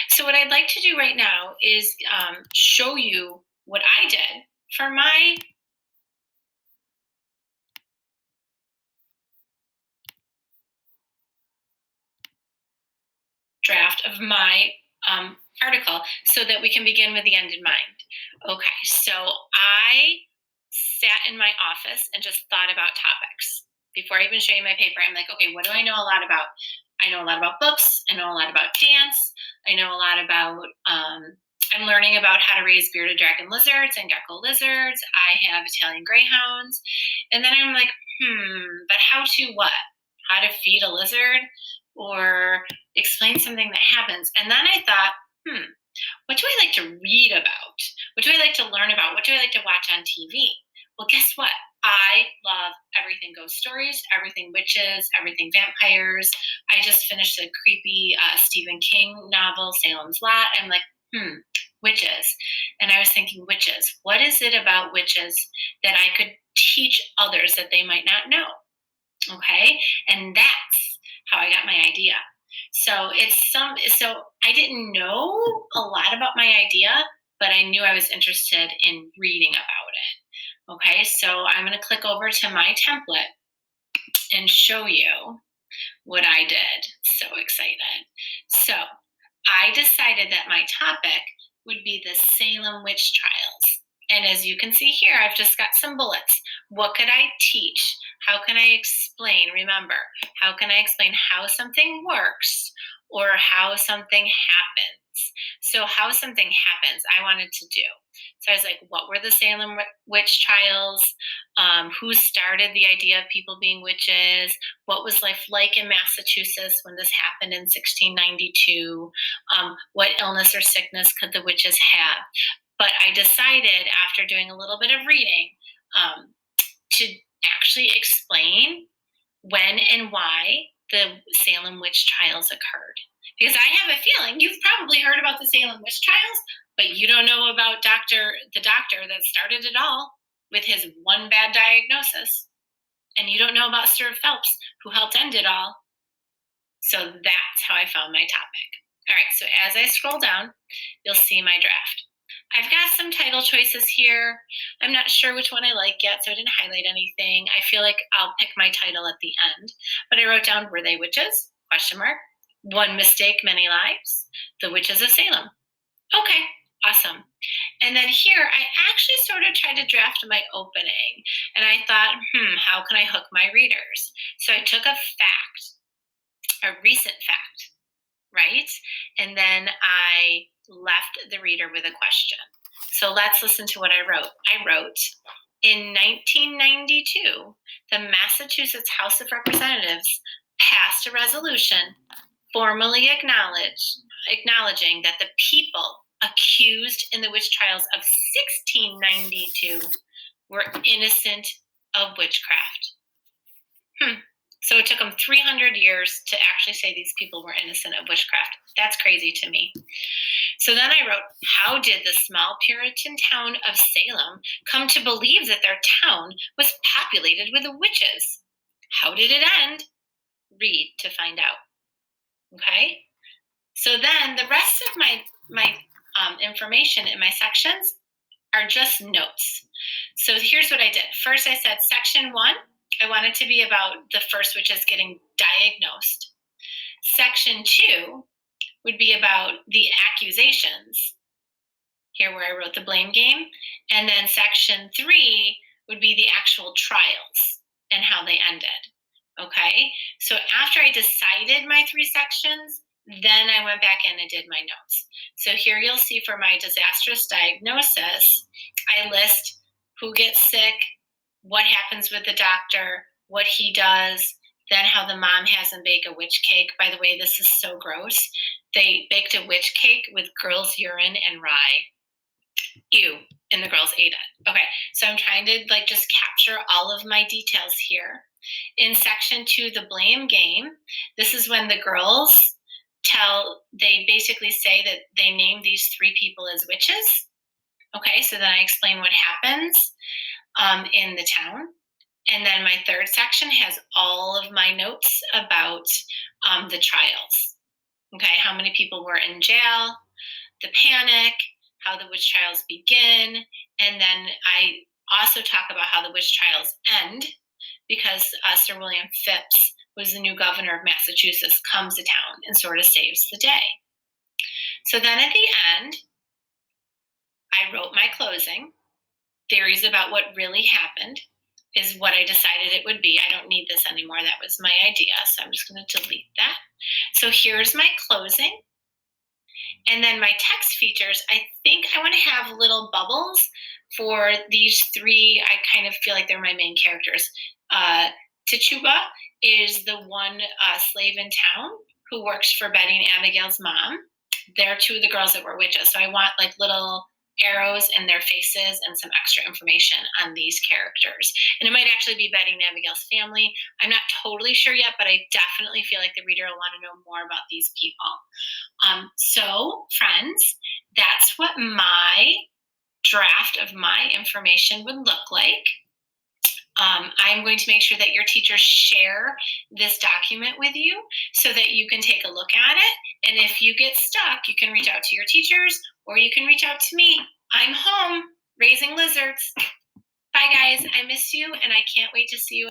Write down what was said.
So what I'd like to do right now is show you what I did for my draft of my article so that we can begin with the end in mind. Okay, so I sat in my office and just thought about topics. Before I even show you my paper, I'm like, okay, what do I know a lot about? I know a lot about books. I know a lot about dance. I know a lot about, I'm learning about how to raise bearded dragon lizards and gecko lizards. I have Italian greyhounds. And then I'm like, but how to what? How to feed a lizard? Or explain something that happens. And then I thought, what do I like to read about? What do I like to learn about? What do I like to watch on TV? Well, guess what? I love everything ghost stories, everything witches, everything vampires. I just finished a creepy Stephen King novel, Salem's Lot. I'm like, witches. And I was thinking, witches. What is it about witches that I could teach others that they might not know? Okay. And that's how I got my idea. So I didn't know a lot about my idea, but I knew I was interested in reading about it. Okay, so I'm going to click over to my template and show you what I did. So excited. So I decided that my topic would be the Salem witch trials. And as you can see here, I've just got some bullets. What could I teach? How can I explain? Remember, how can I explain how something works or how something happens? So, how something happens, I wanted to do. So, I was like, what were the Salem witch trials? Who started the idea of people being witches? What was life like in Massachusetts when this happened in 1692? What illness or sickness could the witches have? But I decided after doing a little bit of reading to actually explain when and why the Salem witch trials occurred. Because I have a feeling you've probably heard about the Salem witch trials, but you don't know about the doctor that started it all with his one bad diagnosis. And you don't know about Sir Phelps, who helped end it all. So that's how I found my topic. All right, so as I scroll down, you'll see my draft. I've got some title choices here. I'm not sure which one I like yet, so I didn't highlight anything. I feel like I'll pick my title at the end. But I wrote down, were they witches? Question mark. One mistake, many lives. The Witches of Salem. Okay, awesome. And then here, I actually sort of tried to draft my opening. And I thought, how can I hook my readers? So I took a fact, a recent fact, right? And then I left the reader with a question. So let's listen to what I wrote. I wrote, in 1992, the Massachusetts House of Representatives passed a resolution formally acknowledging that the people accused in the witch trials of 1692 were innocent of witchcraft. So it took them 300 years to actually say these people were innocent of witchcraft. That's crazy to me. So then I wrote, how did the small Puritan town of Salem come to believe that their town was populated with witches? How did it end? Read to find out. Okay? So then the rest of my information in my sections are just notes. So here's what I did. First, I said section 1, I want it to be about the first witches getting diagnosed. Section 2 would be about the accusations, here where I wrote the blame game. And then section 3 would be the actual trials and how they ended. Okay, so after I decided my 3 sections, then I went back in and did my notes. So here you'll see for my disastrous diagnosis, I list who gets sick, what happens with the doctor, what he does, then how the mom has them bake a witch cake. By the way, this is so gross. They baked a witch cake with girl's urine and rye. Ew, and the girls ate it. Okay, so I'm trying to just capture all of my details here. In section 2, the blame game, this is when the girls they basically say that they name these 3 people as witches. Okay, so then I explain what happens in the town. And then my 3rd section has all of my notes about the trials. Okay, how many people were in jail, the panic, how the witch trials begin, and then I also talk about how the witch trials end because Sir William Phipps, who's the new governor of Massachusetts, comes to town and sort of saves the day. So then at the end, I wrote my closing. Theories about what really happened is what I decided it would be. I don't need this anymore. That was my idea. So I'm just going to delete that. So here's my closing. And then my text features, I think I want to have little bubbles for these three. I kind of feel like they're my main characters. Tituba is the one slave in town who works for Betty and Abigail's mom. They're two of the girls that were witches. So I want like little arrows in their faces and some extra information on these characters. And it might actually be Betty and Abigail's family. I'm not totally sure yet, but I definitely feel like the reader will want to know more about these people. So, friends, that's what my draft of my information would look like. I'm going to make sure that your teachers share this document with you so that you can take a look at it. And if you get stuck, you can reach out to your teachers or you can reach out to me. I'm home raising lizards. Bye, guys. I miss you, and I can't wait to see you.